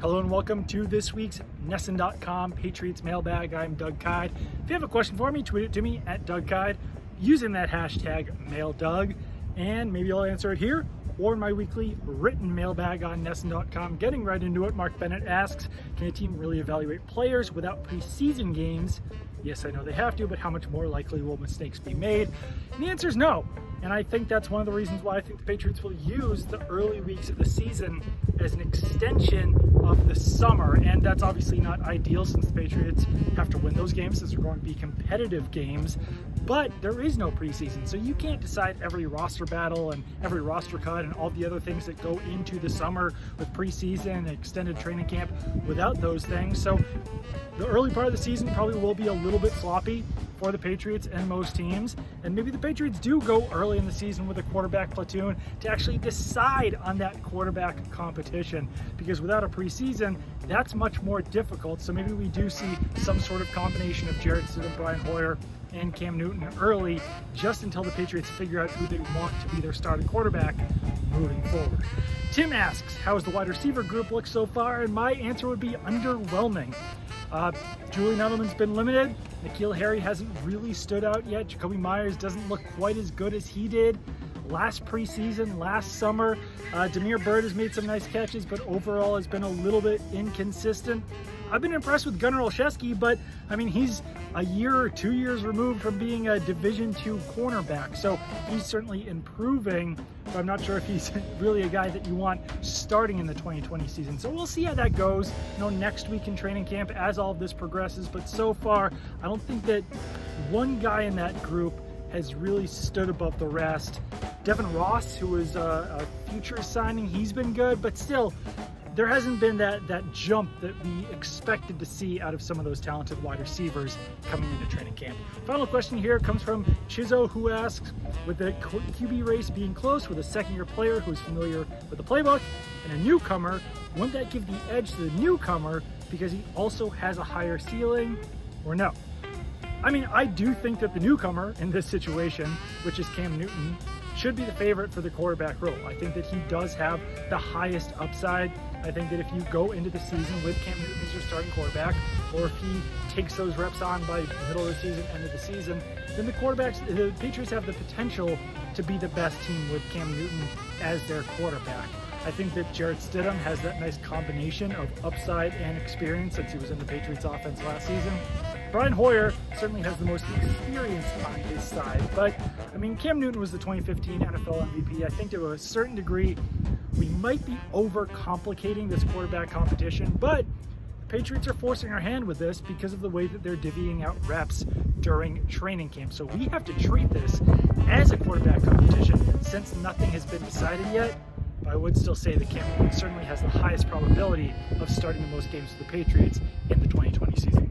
Hello and welcome to this week's NESN.com Patriots Mailbag. I'm Doug Kyed. If you have a question for me, tweet it to me at Doug Kyed using that hashtag MailDoug, and maybe I'll answer it here or in my weekly written mailbag on NESN.com. Getting right into it, Mark Bennett asks, can a team really evaluate players without preseason games? Yes, I know they have to, but how much more likely will mistakes be made? And the answer is no. And I think that's one of the reasons why I think the Patriots will use the early weeks of the season as an extension of the summer. And that's obviously not ideal since the Patriots have to win those games, since they're going to be competitive games. But there is no preseason, so you can't decide every roster battle and every roster cut and all the other things that go into the summer with preseason, extended training camp without those things. So the early part of the season probably will be a little bit sloppy for the Patriots and most teams, and maybe the Patriots do go early in the season with a quarterback platoon to actually decide on that quarterback competition, because without a preseason, that's much more difficult. So maybe we do see some sort of combination of Jarrett Stidham, Brian Hoyer, and Cam Newton early, just until the Patriots figure out who they want to be their starting quarterback moving forward. Tim asks, how has the wide receiver group looked so far? And my answer would be underwhelming. Julian Edelman's been limited. N'Keal Harry hasn't really stood out yet. Jacoby Myers doesn't look quite as good as he did last preseason, last summer. Damiere Byrd has made some nice catches, but overall has been a little bit inconsistent. I've been impressed with Gunnar Olszewski, but I mean, he's a year or 2 years removed from being a Division II cornerback, so he's certainly improving, but I'm not sure if he's really a guy that you want starting in the 2020 season. So we'll see how that goes, next week in training camp as all of this progresses. But so far, I don't think that one guy in that group has really stood above the rest. Devin Ross, who was a future signing, he's been good, but still, there hasn't been that jump that we expected to see out of some of those talented wide receivers coming into training camp. Final question here comes from Chizo, who asks, with the QB race being close with a second-year player who's familiar with the playbook and a newcomer, wouldn't that give the edge to the newcomer because he also has a higher ceiling, or no? I mean, I do think that the newcomer in this situation, which is Cam Newton, should be the favorite for the quarterback role. I think that he does have the highest upside. I think that if you go into the season with Cam Newton as your starting quarterback, or if he takes those reps on by middle of the season, end of the season, then the Patriots have the potential to be the best team with Cam Newton as their quarterback. I think that Jarrett Stidham has that nice combination of upside and experience since he was in the Patriots offense last season. Brian Hoyer certainly has the most experience on his side, but I mean, Cam Newton was the 2015 NFL MVP. I think to a certain degree, we might be overcomplicating this quarterback competition, but the Patriots are forcing our hand with this because of the way that they're divvying out reps during training camp. So we have to treat this as a quarterback competition since nothing has been decided yet. But I would still say that Cam Newton certainly has the highest probability of starting the most games for the Patriots in the 2020 season.